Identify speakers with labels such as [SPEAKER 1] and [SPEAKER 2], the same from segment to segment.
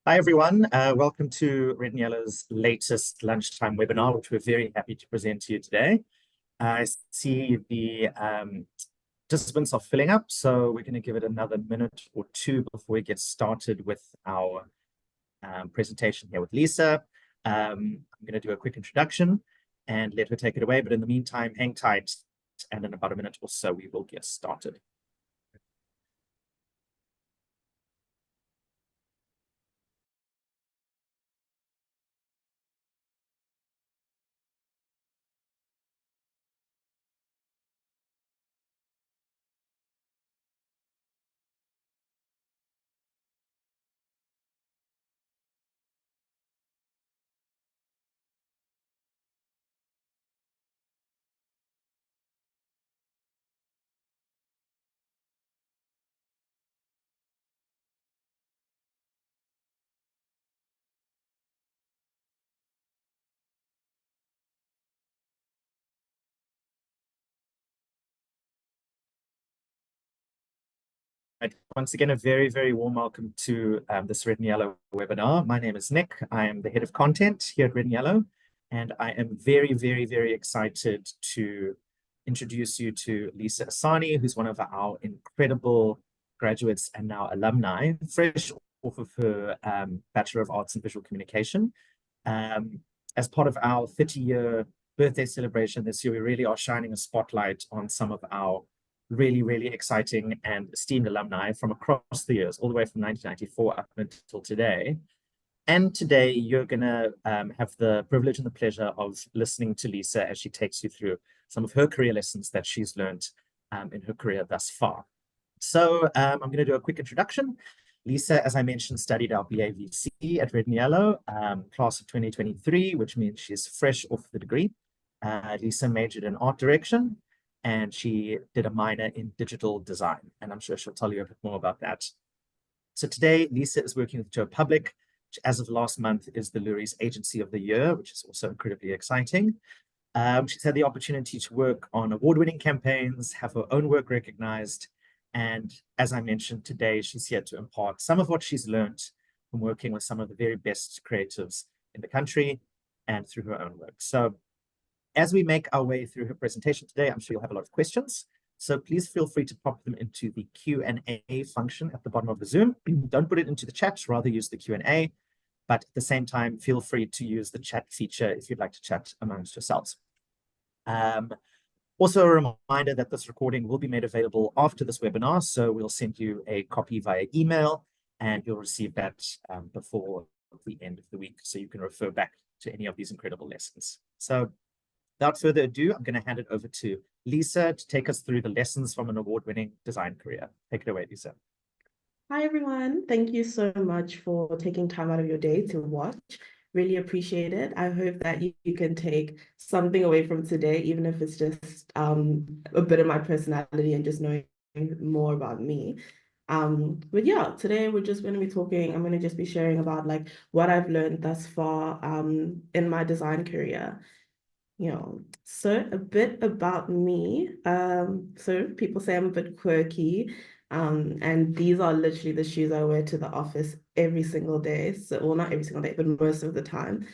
[SPEAKER 1] Hi, everyone. Welcome to Red and Yellow's latest lunchtime webinar, which we're very happy to present to you today. I see the participants are filling up, so we're going to give it another minute or two before we get started with our presentation here with Lisa. I'm going to do a quick introduction and let her take it away, but in the meantime, hang tight, and in about a minute or so, we will get started. Once again, a very, very warm welcome to this Red and Yellow webinar. My name is Nick. I am the head of content here at Red and Yellow, and I am very, very, very excited to introduce you to Lisa Asani, who's one of our incredible graduates and now alumni, fresh off of her Bachelor of Arts in Visual Communication. As part of our 30-year birthday celebration this year, we really are shining a spotlight on some of our really, really exciting and esteemed alumni from across the years, all the way from 1994 up until today. And today you're going to have the privilege and the pleasure of listening to Lisa as she takes you through some of her career lessons that she's learned in her career thus far. So I'm going to do a quick introduction. Lisa, as I mentioned, studied our BAVC at Red and Yellow, class of 2023, which means she's fresh off the degree. Lisa majored in art direction, and she did a minor in digital design, and I'm sure she'll tell you a bit more about that. So today, Lisa is working with Joe Public, which as of last month is the Loerie's Agency of the Year, which is also incredibly exciting. She's had the opportunity to work on award-winning campaigns, have her own work recognized, and as I mentioned today, she's here to impart some of what she's learned from working with some of the very best creatives in the country and through her own work. So as we make our way through her presentation today, I'm sure you'll have a lot of questions. So please feel free to pop them into the Q&A function at the bottom of the Zoom. Don't put it into the chat, rather use the Q&A. But at the same time, feel free to use the chat feature if you'd like to chat amongst yourselves. Also a reminder that this recording will be made available after this webinar. So we'll send you a copy via email, and you'll receive that before the end of the week. So you can refer back to any of these incredible lessons. So without further ado, I'm going to hand it over to Lisa to take us through the lessons from an award-winning design career. Take it away, Lisa.
[SPEAKER 2] Hi, everyone. Thank you so much for taking time out of your day to watch. Really appreciate it. I hope that you can take something away from today, even if it's just a bit of my personality and just knowing more about me. But yeah, today we're just going to be talking, I'm going to just be sharing about like what I've learned thus far in my design career. So a bit about me. So people say I'm a bit quirky, and these are literally the shoes I wear to the office every single day. So, well, not every single day, but most of the time.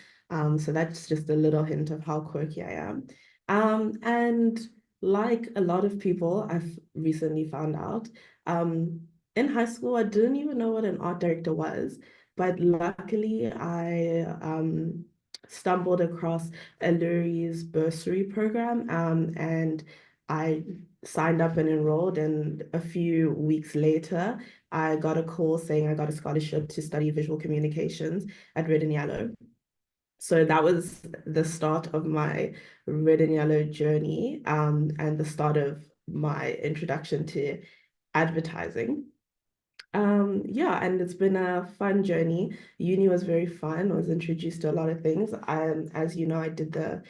[SPEAKER 2] So that's just a little hint of how quirky I am. And like a lot of people, I've recently found out, in high school, I didn't even know what an art director was, but luckily I stumbled across a Loerie's bursary program, and I signed up and enrolled, and a few weeks later, I got a call saying I got a scholarship to study visual communications at Red and Yellow. So that was the start of my Red and Yellow journey, and the start of my introduction to advertising. Yeah, and it's been a fun journey. Uni was very fun. I was introduced to a lot of things. As you know, I did the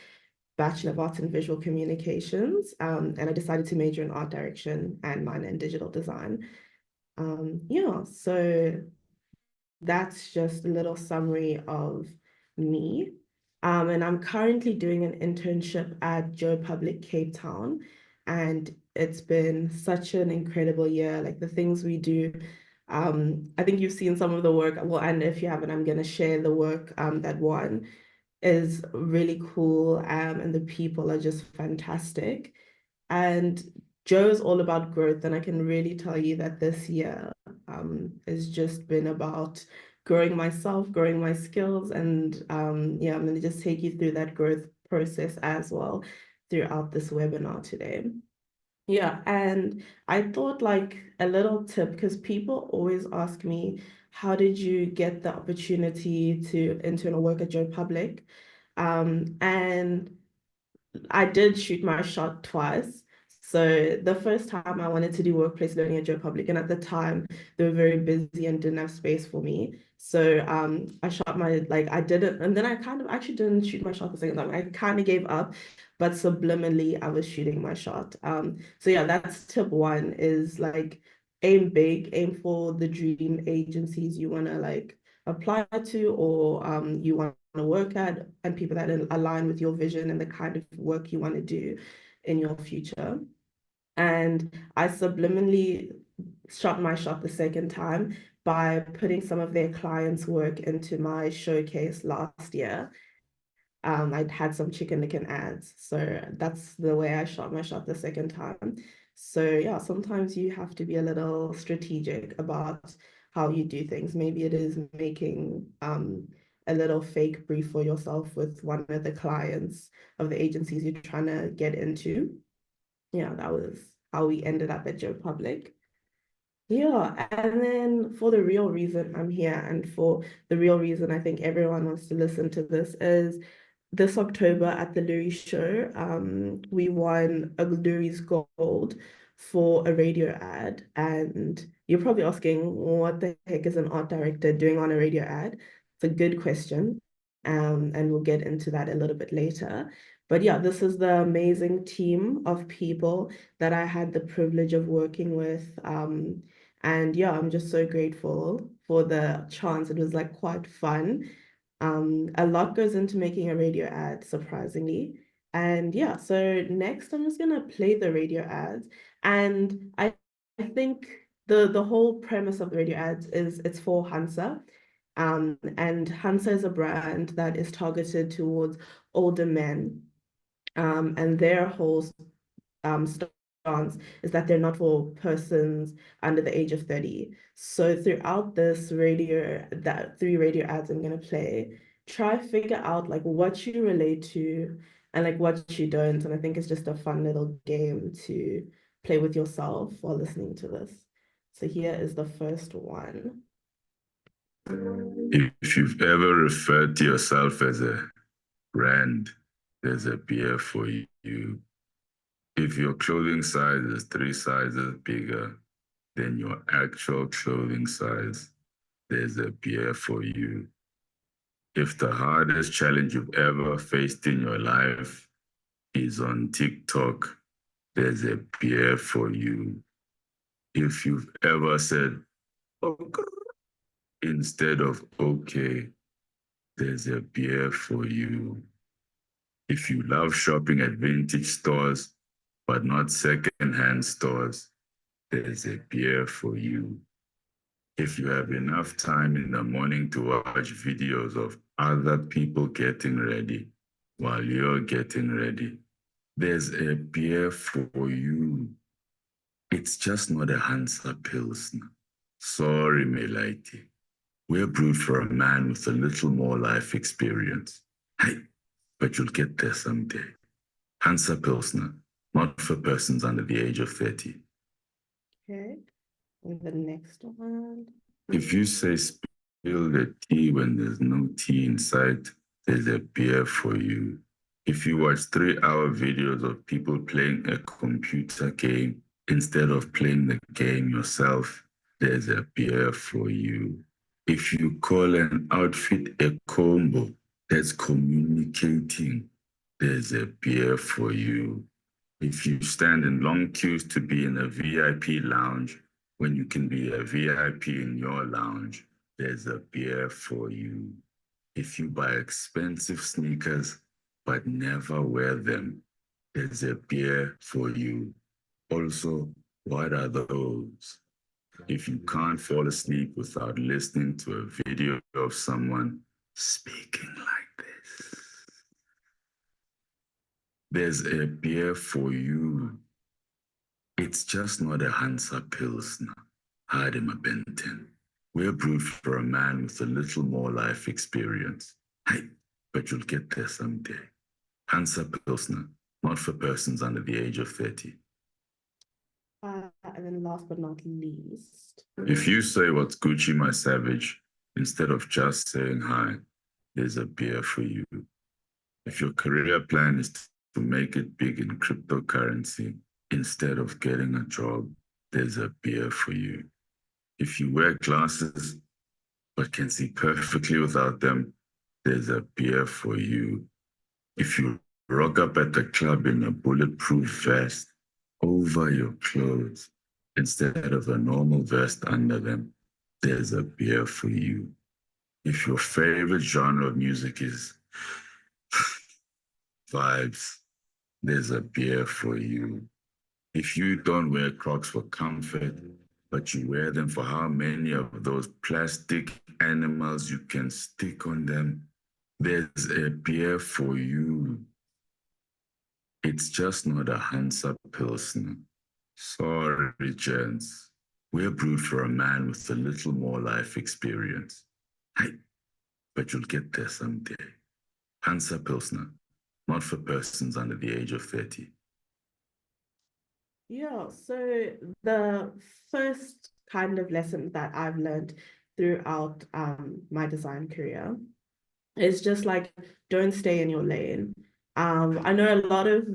[SPEAKER 2] Bachelor of Arts in Visual Communications, and I decided to major in art direction and minor in digital design. Yeah, so that's just a little summary of me. And I'm currently doing an internship at Joe Public Cape Town, and it's been such an incredible year. Like the things we do I think you've seen some of the work. Well, and if you haven't, I'm going to share the work that won is really cool, and the people are just fantastic. And Joe is all about growth, and I can really tell you that this year has just been about growing myself, growing my skills, and yeah, I'm going to just take you through that growth process as well throughout this webinar today. Yeah, and I thought like a little tip, because people always ask me, how did you get the opportunity to intern or work at Joe Public? And I did shoot my shot twice. So the first time I wanted to do workplace learning at Joe Public, and at the time they were very busy and didn't have space for me. So I shot my like I didn't, and then I kind of actually didn't shoot my shot the second time. I kind of gave up, but subliminally I was shooting my shot. So yeah, that's tip one is like aim big, aim for the dream agencies you want to like apply to, or you want to work at, and people that align with your vision and the kind of work you want to do in your future. And I subliminally shot my shot the second time by putting some of their clients' work into my showcase last year. I'd had some chicken licken ads. So that's the way I shot my shot the second time. So yeah, sometimes you have to be a little strategic about how you do things. Maybe it is making a little fake brief for yourself with one of the clients of the agencies you're trying to get into. Yeah, that was how we ended up at Joe Public. Yeah, and then for the real reason I'm here, and for the real reason I think everyone wants to listen to this, is this October at the Loerie show, we won a Loerie's Gold for a radio ad. And you're probably asking, what the heck is an art director doing on a radio ad? It's a good question. And we'll get into that a little bit later. But yeah, this is the amazing team of people that I had the privilege of working with. And yeah, I'm just so grateful for the chance. It was like quite fun. A lot goes into making a radio ad, surprisingly. And yeah, so next I'm just gonna play the radio ads. And I think the whole premise of the radio ads is it's for Hansa. And Hansa is a brand that is targeted towards older men. And their whole stance is that they're not for persons under the age of 30. So throughout this radio, that three radio ads I'm gonna play, try figure out like what you relate to and like what you don't. And I think it's just a fun little game to play with yourself while listening to this. So here is the first one.
[SPEAKER 3] If you've ever referred to yourself as a brand, there's a beer for you. If your clothing size is 3 sizes bigger than your actual clothing size, there's a beer for you. If the hardest challenge you've ever faced in your life is on TikTok, there's a beer for you. If you've ever said, okay, instead of okay, there's a beer for you. If you love shopping at vintage stores, but not second-hand stores, there's a beer for you. If you have enough time in the morning to watch videos of other people getting ready while you're getting ready, there's a beer for you. It's just not a Hansa Pilsner. Sorry, Melaiti. We're brewed for a man with a little more life experience. Hey, but you'll get there someday. Hansa Pilsner, not for persons under the age of 30.
[SPEAKER 2] Okay, and the next one.
[SPEAKER 3] If you say spill the tea when there's no tea in sight, there's a beer for you. If you watch 3-hour videos of people playing a computer game instead of playing the game yourself, there's a beer for you. If you call an outfit a combo that's communicating, there's a beer for you. If you stand in long queues to be in a VIP lounge when you can be a VIP in your lounge, there's a beer for you. If you buy expensive sneakers but never wear them, there's a beer for you. Also, what are those? If you can't fall asleep without listening to a video of someone speaking like this, there's a beer for you. It's just not a Hansa Pilsner, Hardema Benton. We're brewed for a man with a little more life experience. Hey, but you'll get there someday. Hansa Pilsner, not for persons under the age of 30.
[SPEAKER 2] And then last but not least.
[SPEAKER 3] If you say what's Gucci, my savage, instead of just saying hi, there's a beer for you. If your career plan is to make it big in cryptocurrency instead of getting a job, there's a beer for you. If you wear glasses but can see perfectly without them, there's a beer for you. If you rock up at the club in a bulletproof vest over your clothes instead of a normal vest under them, there's a beer for you. If your favorite genre of music is vibes, there's a beer for you. If you don't wear Crocs for comfort, but you wear them for how many of those plastic animals you can stick on them, there's a beer for you. It's just not a Hansa Pilsner. Sorry, gents. We're brewed for a man with a little more life experience. Hey, but you'll get there someday. Hansa Pilsner, not for persons under the age of 30.
[SPEAKER 2] Yeah, so the first kind of lesson that I've learned throughout my design career is just like, don't stay in your lane. I know a lot of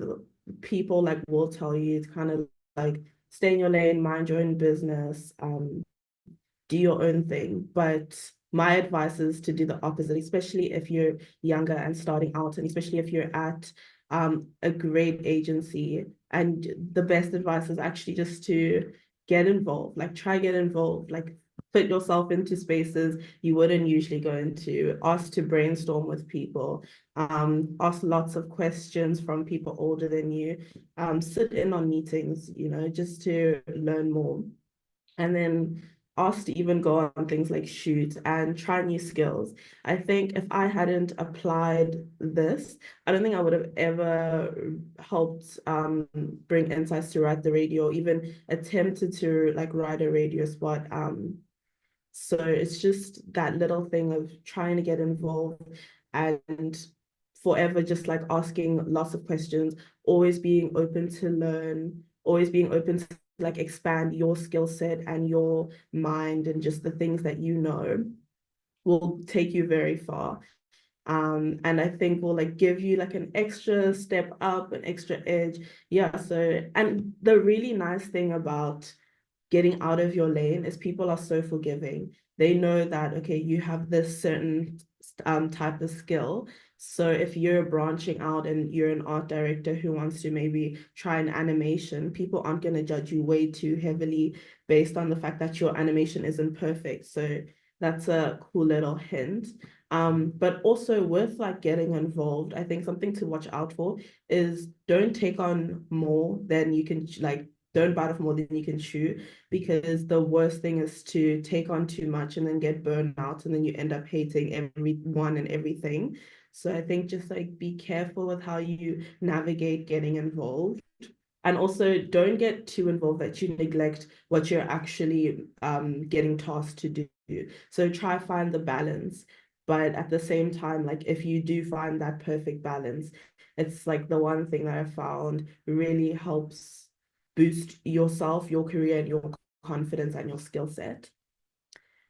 [SPEAKER 2] people like will tell you it's kind of like stay in your lane, mind your own business, do your own thing. But my advice is to do the opposite, especially if you're younger and starting out, and especially if you're at a great agency. And the best advice is actually just to get involved, like try get involved, like put yourself into spaces you wouldn't usually go into, ask to brainstorm with people, ask lots of questions from people older than you, sit in on meetings, just to learn more. And then asked to even go on things like shoot and try new skills. I think if I hadn't applied this, I don't think I would have ever helped bring insights to write the radio, even attempted to like write a radio spot. So it's just that little thing of trying to get involved and forever just like asking lots of questions, always being open to learn, always being open to like expand your skill set and your mind, and just the things that you know will take you very far. And I think will like give you like an extra step up, an extra edge. Yeah, so and the really nice thing about getting out of your lane is people are so forgiving. They know that, okay, you have this certain type of skill. So if you're branching out and you're an art director who wants to maybe try an animation, people aren't going to judge you way too heavily based on the fact that your animation isn't perfect. So that's a cool little hint. But also with like getting involved, I think something to watch out for is don't take on more than you can, like don't bite off more than you can chew, because the worst thing is to take on too much and then get burned out, and then you end up hating everyone and everything. So I think just like be careful with how you navigate getting involved. And also don't get too involved that you neglect what you're actually getting tasked to do. So try find the balance. But at the same time, like if you do find that perfect balance, it's like the one thing that I found really helps boost yourself, your career, and your confidence and your skill set.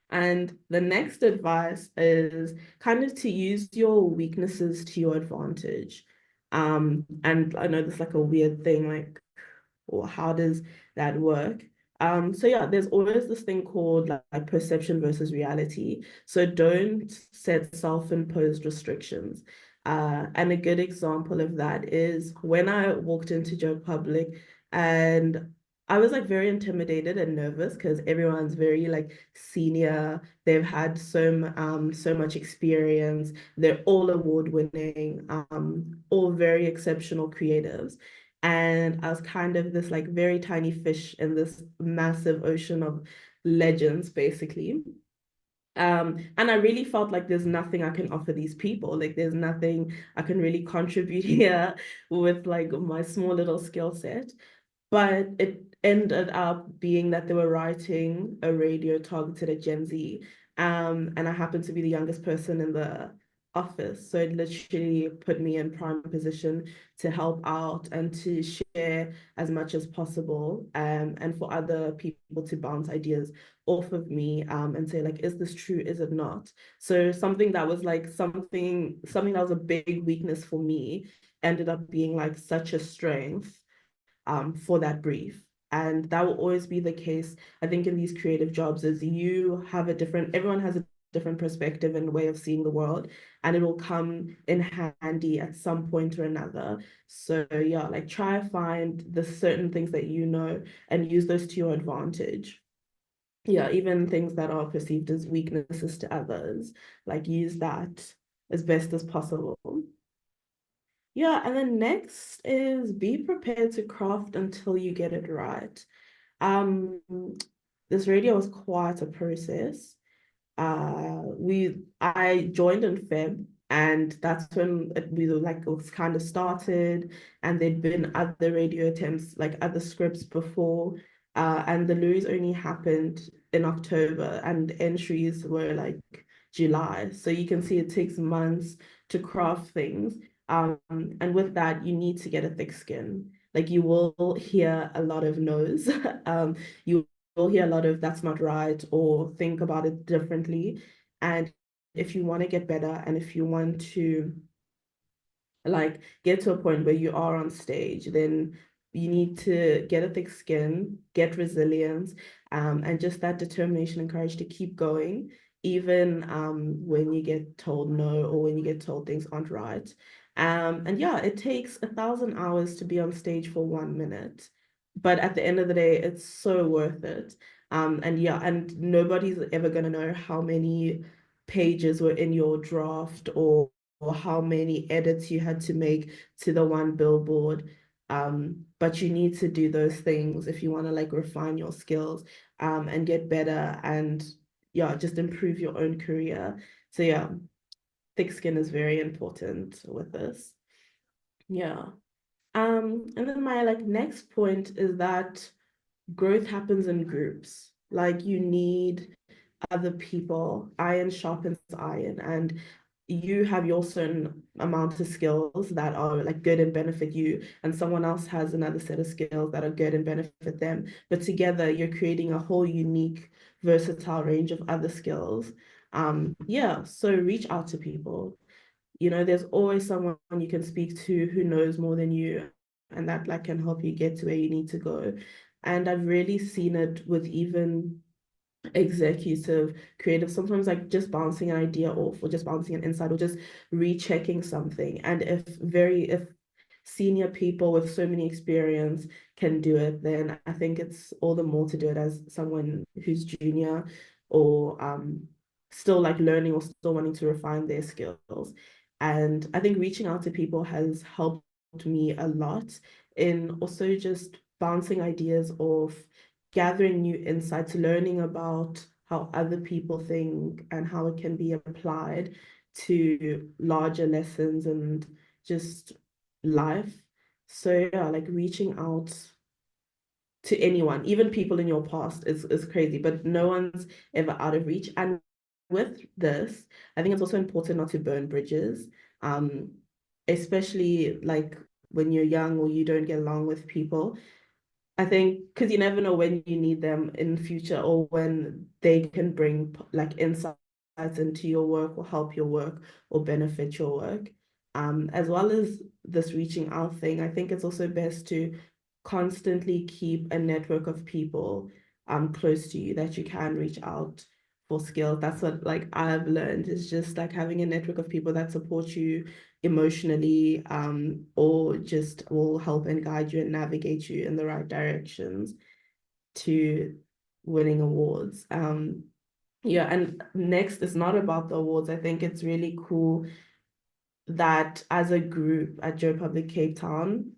[SPEAKER 2] And the next advice is kind of to use your weaknesses to your advantage. And I know this is like a weird thing, like, or how does that work? So yeah, there's always this thing called like perception versus reality. So don't set self-imposed restrictions. And a good example of that is when I walked into Joe Public, and I was like very intimidated and nervous because everyone's very like senior. They've had so much experience. They're all award winning, all very exceptional creatives. And I was kind of this like very tiny fish in this massive ocean of legends, basically. And I really felt like there's nothing I can offer these people. Like there's nothing I can really contribute here with like my small little skill set. But it ended up being that they were writing a radio targeted at Gen Z. And I happened to be the youngest person in the office. So it literally put me in prime position to help out and to share as much as possible, and for other people to bounce ideas off of me, and say like, is this true? Is it not? So something that was like something that was a big weakness for me ended up being like such a strength, for that brief. And that will always be the case, I think, in these creative jobs, is everyone has a different perspective and way of seeing the world, and it will come in handy at some point or another. So yeah, like try to find the certain things that you know and use those to your advantage. Yeah, even things that are perceived as weaknesses to others, like use that as best as possible. Yeah, and then next is be prepared to craft until you get it right. Um, this radio was quite a process. I joined in Feb, and that's when it was kind of started, and there'd been other radio attempts, like other scripts before, and the Loeries only happened in October, and entries were like July. So you can see it takes months to craft things. And with that, you need to get a thick skin. Like you will hear a lot of no's. You will hear a lot of that's not right or think about it differently. And if you want to get better and if you want to like get to a point where you are on stage, then you need to get a thick skin, get resilience, and just that determination and courage to keep going, even when you get told no or when you get told things aren't right. And yeah, it takes 1,000 hours to be on stage for 1 minute, but at the end of the day, it's so worth it. And yeah, and nobody's ever gonna know how many pages were in your draft or how many edits you had to make to the one billboard. But you need to do those things if you want to like refine your skills, and get better and yeah, just improve your own career. So yeah, thick skin is very important with this. Yeah. And then my like next point is that growth happens in groups. Like you need other people, iron sharpens iron, and you have your certain amount of skills that are like good and benefit you, and someone else has another set of skills that are good and benefit them. But together, you're creating a whole unique, versatile range of other skills. Yeah, so reach out to people. You know, there's always someone you can speak to who knows more than you, and that like can help you get to where you need to go. And I've really seen it with even executive creative, sometimes like just bouncing an idea off or just bouncing an insight or just rechecking something. And if senior people with so many experience can do it, then I think it's all the more to do it as someone who's junior or still like learning or still wanting to refine their skills. And I think reaching out to people has helped me a lot in also just bouncing ideas off, gathering new insights, learning about how other people think and how it can be applied to larger lessons and just life. So yeah, like reaching out to anyone, even people in your past is crazy, but no one's ever out of reach. And with this, I think it's also important not to burn bridges, um, especially like when you're young or you don't get along with people. I think because you never know when you need them in the future or when they can bring like insights into your work or help your work or benefit your work. As well as this reaching out thing, I think it's also best to constantly keep a network of people close to you that you can reach out for skills. That's what like I've learned is just like having a network of people that support you emotionally, or just will help and guide you and navigate you in the right directions to winning awards. Yeah, and next, it's not about the awards. I think it's really cool that as a group at Joe Public Cape Town,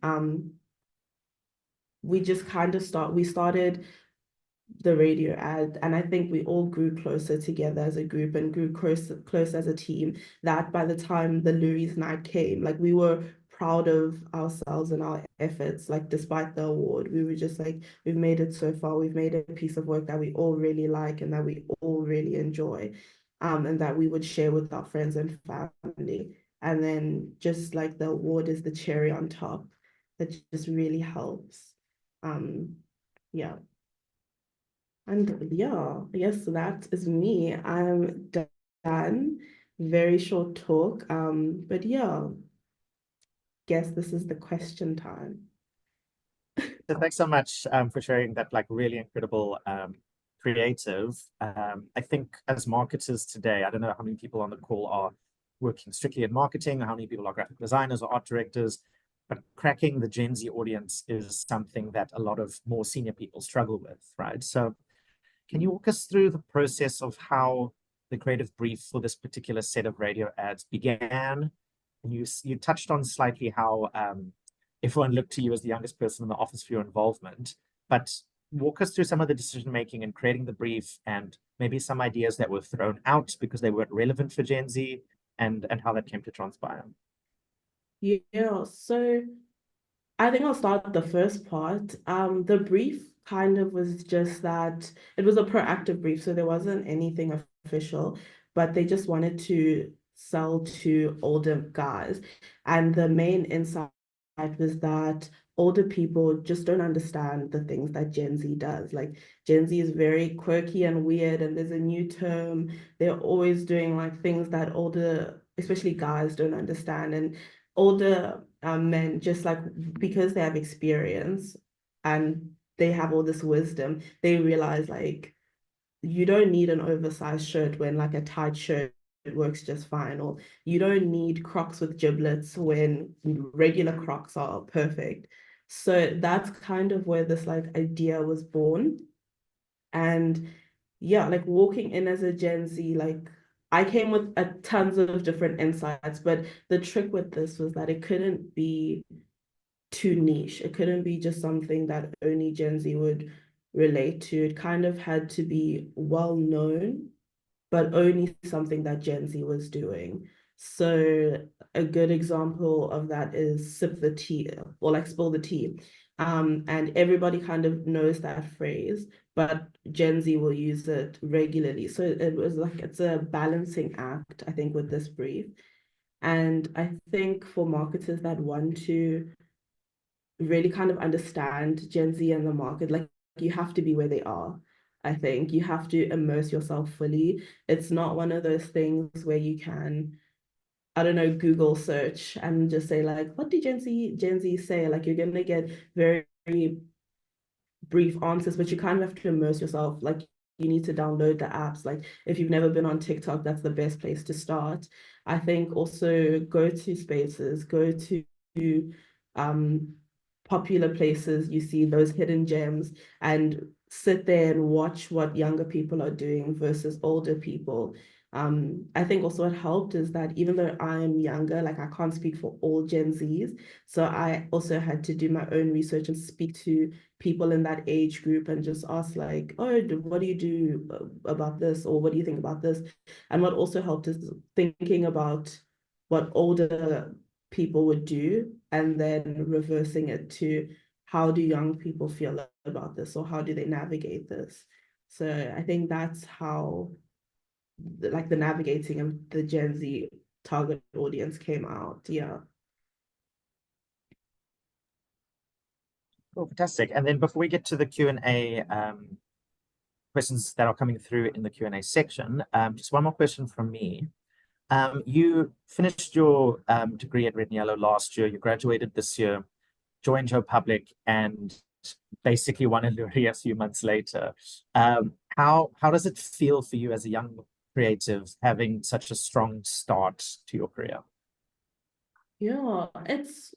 [SPEAKER 2] we just kind of we started the radio ad, and I think we all grew closer together as a group and grew close as a team, that by the time the Loerie's night came, like we were proud of ourselves and our efforts. Like despite the award, we were just like, we've made it so far, we've made a piece of work that we all really like and that we all really enjoy, and that we would share with our friends and family. And then just like the award is the cherry on top, that just really helps. Yeah. And yeah, yes, that is me. I'm done. Very short talk. But yeah, guess this is the question time.
[SPEAKER 1] So thanks so much for sharing that like really incredible creative. I think as marketers today, I don't know how many people on the call are working strictly in marketing, how many people are graphic designers or art directors, but cracking the Gen Z audience is something that a lot of more senior people struggle with, right? So can you walk us through the process of how the creative brief for this particular set of radio ads began? And you touched on slightly how everyone looked to you as the youngest person in the office for your involvement, but walk us through some of the decision making and creating the brief and maybe some ideas that were thrown out because they weren't relevant for Gen Z and how that came to transpire.
[SPEAKER 2] Yeah, so I think I'll start with the first part. The brief kind of was just that it was a proactive brief, so there wasn't anything official, but they just wanted to sell to older guys. And the main insight was that older people just don't understand the things that Gen Z does. Like Gen Z is very quirky and weird, and there's a new term. They're always doing like things that older, especially guys, don't understand. And older men, just like because they have experience and they have all this wisdom, they realize like you don't need an oversized shirt when like a tight shirt works just fine, or you don't need Crocs with giblets when regular Crocs are perfect. So that's kind of where this like idea was born. And yeah, like walking in as a Gen Z, like I came with a tons of different insights, but the trick with this was that it couldn't be too niche. It couldn't be just something that only Gen Z would relate to. It kind of had to be well known, but only something that Gen Z was doing. So a good example of that is sip the tea or like spill the tea. And everybody kind of knows that phrase, but Gen Z will use it regularly. So it was like it's a balancing act, I think, with this brief. And I think for marketers that want to really kind of understand Gen Z and the market, like you have to be where they are. I think you have to immerse yourself fully. It's not one of those things where you can, I don't know, Google search and just say like, what did Gen Z say? Like you're gonna get very brief answers, but you kind of have to immerse yourself. Like you need to download the apps. Like if you've never been on TikTok, that's the best place to start. I think also go to spaces, go to um popular places, you see those hidden gems and sit there and watch what younger people are doing versus older people. I think also what helped is that even though I'm younger, like I can't speak for all Gen Zs, so I also had to do my own research and speak to people in that age group and just ask like, oh, what do you do about this? Or what do you think about this? And what also helped is thinking about what older people would do and then reversing it to how do young people feel about this or how do they navigate this? So I think that's how like the navigating of the Gen Z target audience came out. Yeah.
[SPEAKER 1] Oh, fantastic. And then before we get to the Q&A questions that are coming through in the Q&A section, just one more question from me. You finished your degree at Red and Yellow last year, you graduated this year, joined Joe Public, and basically won a Loerie a few months later. How does it feel for you as a young creative having such a strong start to your career?
[SPEAKER 2] Yeah, it's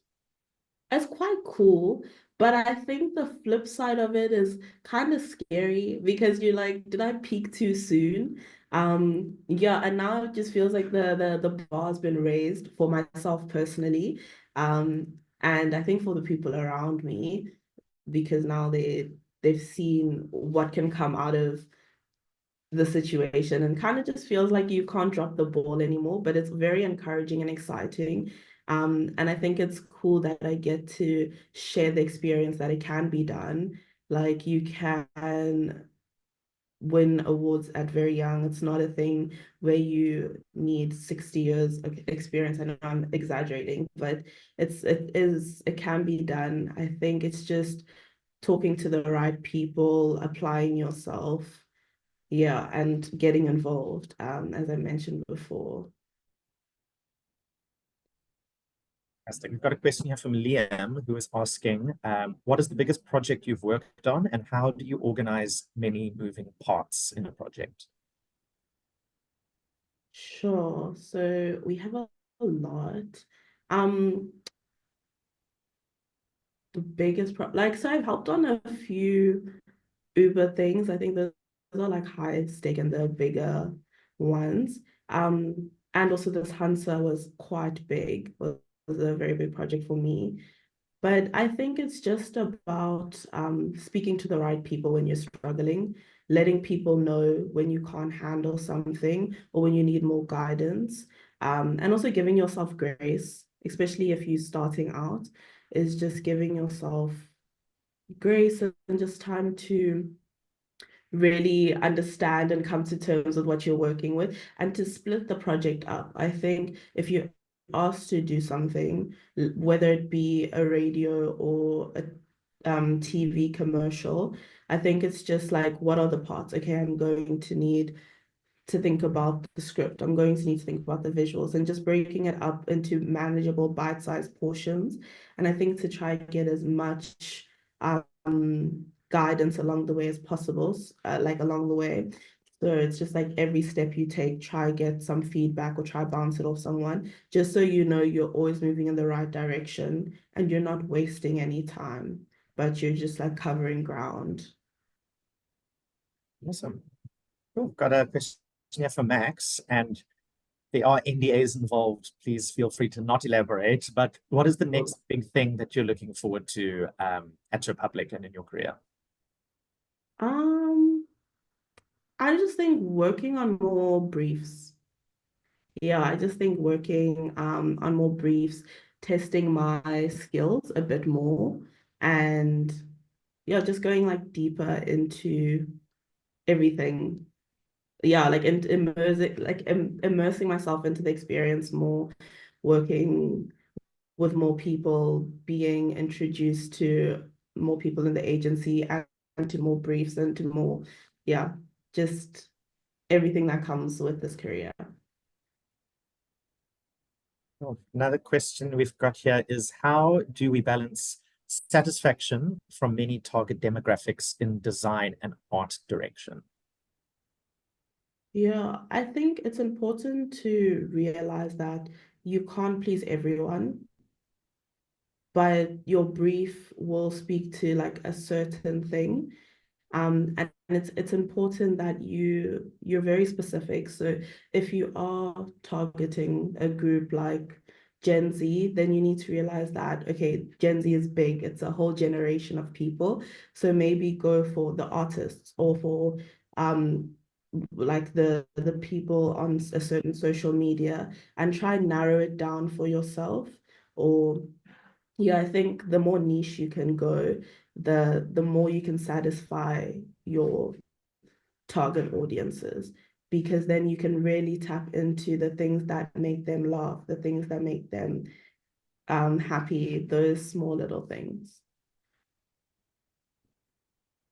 [SPEAKER 2] quite cool, but I think the flip side of it is kind of scary because you're like, did I peak too soon? Yeah, and now it just feels like the bar's been raised for myself personally. And I think for the people around me, because now they've seen what can come out of the situation, and kind of just feels like you can't drop the ball anymore, but it's very encouraging and exciting. And I think it's cool that I get to share the experience that it can be done. Like you can win awards at very young. It's not a thing where you need 60 years of experience. I know I'm exaggerating, but it can be done. I think it's just talking to the right people, applying yourself, yeah, and getting involved, as I mentioned before.
[SPEAKER 1] Fantastic. We've got a question here from Liam, who is asking, what is the biggest project you've worked on, and how do you organize many moving parts in a project?
[SPEAKER 2] Sure. So we have a lot. Um, the biggest like, so I've helped on a few Uber things. I think those are like high stake and the bigger ones. And also this Hansa was quite big, was a very big project for me. But I think it's just about speaking to the right people when you're struggling, letting people know when you can't handle something or when you need more guidance, and also giving yourself grace, especially if you're starting out, is just giving yourself grace and just time to really understand and come to terms with what you're working with and to split the project up. I think if you're asked to do something, whether it be a radio or a TV commercial, I think it's just like, what are the parts? Okay, I'm going to need to think about the script. I'm going to need to think about the visuals and just breaking it up into manageable bite-sized portions. And I think to try and get as much guidance along the way as possible, like along the way. So it's just like every step you take, try get some feedback or try bounce it off someone, just so you know you're always moving in the right direction and you're not wasting any time, but you're just like covering ground.
[SPEAKER 1] Awesome. Cool. Got a question here from Max, and there are NDAs involved. Please feel free to not elaborate, but what is the next big thing that you're looking forward to at Republic and in your career?
[SPEAKER 2] I just think working on more briefs. Yeah, I just think working on more briefs, testing my skills a bit more, and yeah, just going like deeper into everything. Yeah, like immersing myself into the experience more, working with more people, being introduced to more people in the agency and to more briefs and to more, yeah, just everything that comes with this career.
[SPEAKER 1] Oh, another question we've got here is, how do we balance satisfaction from many target demographics in design and art direction?
[SPEAKER 2] Yeah, I think it's important to realize that you can't please everyone, but your brief will speak to like a certain thing. And it's important that you're very specific. So if you are targeting a group like Gen Z, then you need to realize that, okay, Gen Z is big. It's a whole generation of people. So maybe go for the artists or for like the people on a certain social media and try and narrow it down for yourself. Or yeah, I think the more niche you can go, the more you can satisfy your target audiences, because then you can really tap into the things that make them laugh, the things that make them happy, those small little things.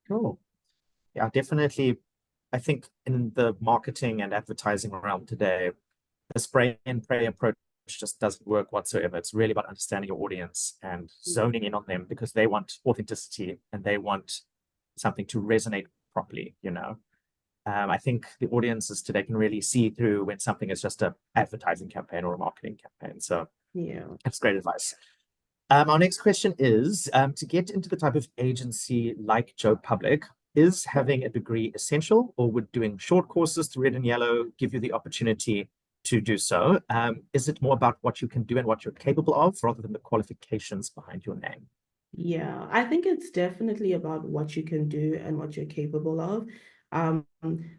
[SPEAKER 1] Cool. Yeah, definitely. I think in the marketing and advertising realm today, the spray and pray approach just doesn't work whatsoever. It's really about understanding your audience and zoning in on them because they want authenticity and they want something to resonate properly, you know. I think the audiences today can really see through when something is just an advertising campaign or a marketing campaign. So
[SPEAKER 2] Yeah.
[SPEAKER 1] that's great advice. Our next question is, to get into the type of agency like Joe Public, is having a degree essential, or would doing short courses through Red and Yellow give you the opportunity to do so? Is it more about what you can do and what you're capable of rather than the qualifications behind your name?
[SPEAKER 2] Yeah, I think it's definitely about what you can do and what you're capable of. Um,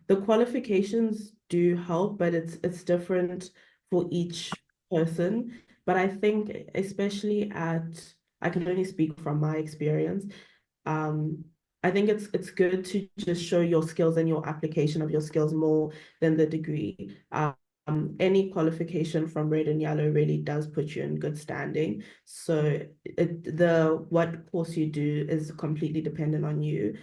[SPEAKER 2] the qualifications do help, but it's different for each person. But I think especially I can only speak from my experience. Um, I think it's good to just show your skills and your application of your skills more than the degree. Any qualification from red and yellow really does put you in good standing. So what course you do is completely dependent on you,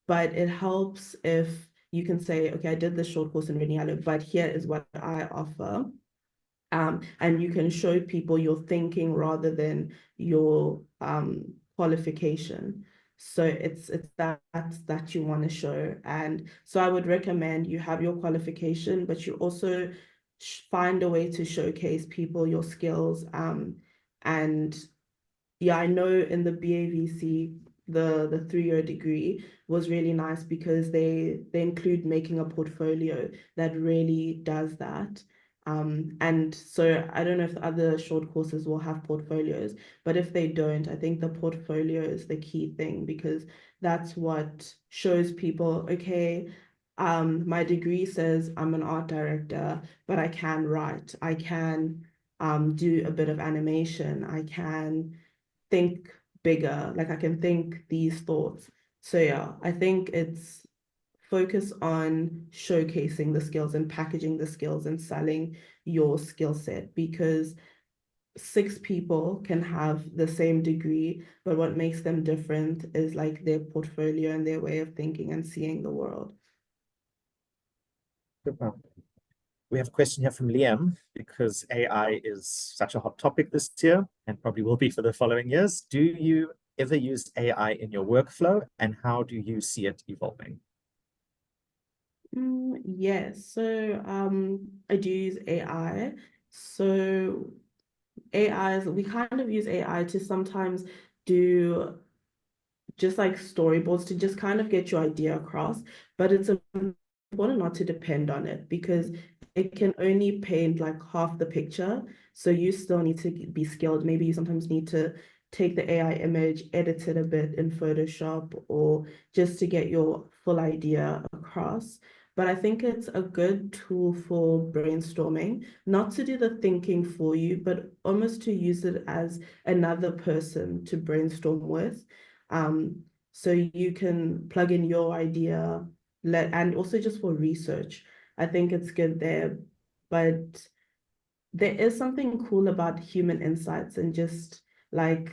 [SPEAKER 2] but it helps if you can say, okay, I did this short course in red and yellow, but here is what I offer. And you can show people your thinking rather than your qualification. So it's that you want to show. And so I would recommend you have your qualification, but you also find a way to showcase people your skills. And yeah, I know in the BAVC, the 3-year degree was really nice because they include making a portfolio that really does that. And so I don't know if the other short courses will have portfolios, but if they don't, I think the portfolio is the key thing because that's what shows people, okay, my degree says I'm an art director, but I can write, I can do a bit of animation, I can think bigger, like I can think these thoughts. So yeah, I think it's focus on showcasing the skills and packaging the skills and selling your skill set because 6 people can have the same degree, but what makes them different is like their portfolio and their way of thinking and seeing the world.
[SPEAKER 1] Super. We have a question here from Liam because AI is such a hot topic this year and probably will be for the following years. Do you ever use AI in your workflow and how do you see it evolving?
[SPEAKER 2] Yes, so I do use AI. So we kind of use AI to sometimes do just like storyboards to just kind of get your idea across. But it's important not to depend on it because it can only paint like half the picture. So you still need to be skilled. Maybe you sometimes need to take the AI image, edit it a bit in Photoshop, or just to get your full idea across. But I think it's a good tool for brainstorming, not to do the thinking for you, but almost to use it as another person to brainstorm with. So you can plug in your idea, and also just for research. I think it's good there, but there is something cool about human insights and just like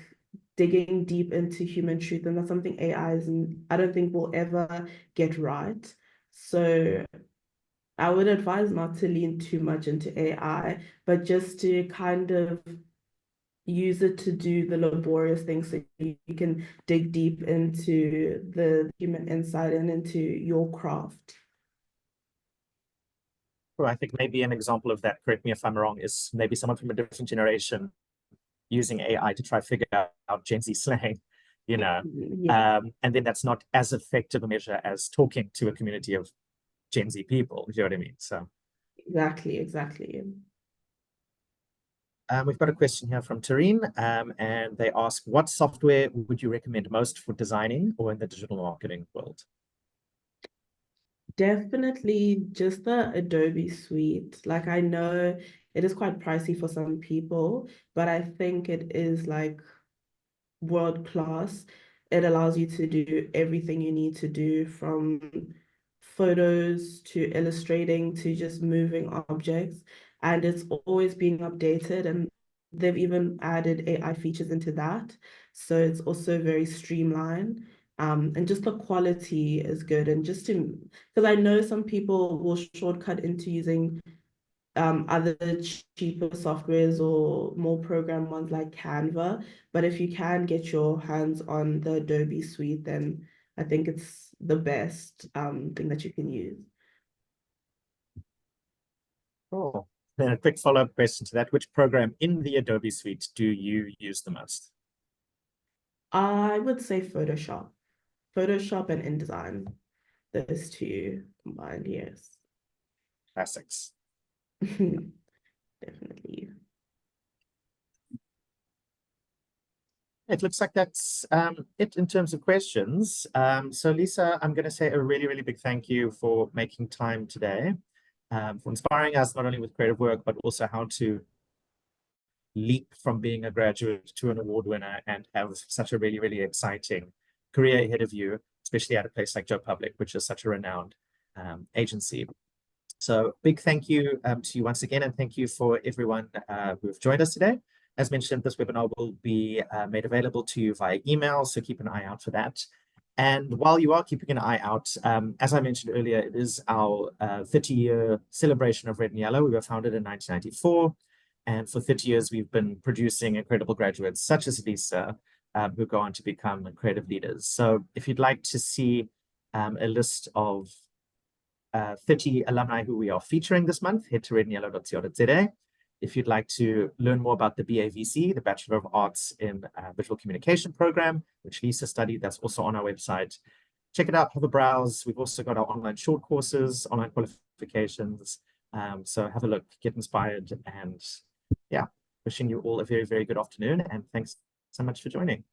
[SPEAKER 2] digging deep into human truth, and that's something AI is, I don't think will ever get right. So I would advise not to lean too much into AI, but just to kind of use it to do the laborious things so you can dig deep into the human insight and into your craft.
[SPEAKER 1] Well, I think maybe an example of that, correct me if I'm wrong, is maybe someone from a different generation using AI to try to figure out Gen Z slang, you know.
[SPEAKER 2] Yeah,
[SPEAKER 1] And then that's not as effective a measure as talking to a community of Gen Z people, you know what I mean? So
[SPEAKER 2] exactly.
[SPEAKER 1] we've got a question here from Tareen, and they ask, what software would you recommend most for designing or in the digital marketing world?
[SPEAKER 2] Definitely just the Adobe suite. Like I know it is quite pricey for some people, but I think it is like world class. It allows you to do everything you need to do from photos to illustrating to just moving objects. And it's always being updated. And they've even added AI features into that. So it's also very streamlined. And just the quality is good. And just to, because I know some people will shortcut into using other cheaper softwares or more program ones like Canva. But if you can get your hands on the Adobe suite, then I think it's the best thing that you can use.
[SPEAKER 1] Oh, then a quick follow-up question to that. Which program in the Adobe suite do you use the most?
[SPEAKER 2] I would say Photoshop and InDesign, those two combined, yes.
[SPEAKER 1] Classics.
[SPEAKER 2] Definitely.
[SPEAKER 1] It looks like that's it in terms of questions. So Lisa, I'm going to say a really, really big thank you for making time today, for inspiring us not only with creative work, but also how to leap from being a graduate to an award winner and have such a really, really exciting career ahead of you, especially at a place like Joe Public, which is such a renowned agency. So big thank you to you once again, and thank you for everyone who have joined us today. As mentioned, this webinar will be made available to you via email, so keep an eye out for that. And while you are keeping an eye out, as I mentioned earlier, it is our 30-year celebration of Red and Yellow. We were founded in 1994, and for 30 years, we've been producing incredible graduates such as Lisa, who go on to become creative leaders. So if you'd like to see a list of 30 alumni who we are featuring this month, head to redandYellow.co.za. If you'd like to learn more about the BAVC, the Bachelor of Arts in Visual Communication program, which Lisa studied, that's also on our website. Check it out, have a browse. We've also got our online short courses, online qualifications. So have a look, get inspired, and yeah, wishing you all a very, very good afternoon, and thanks so much for joining.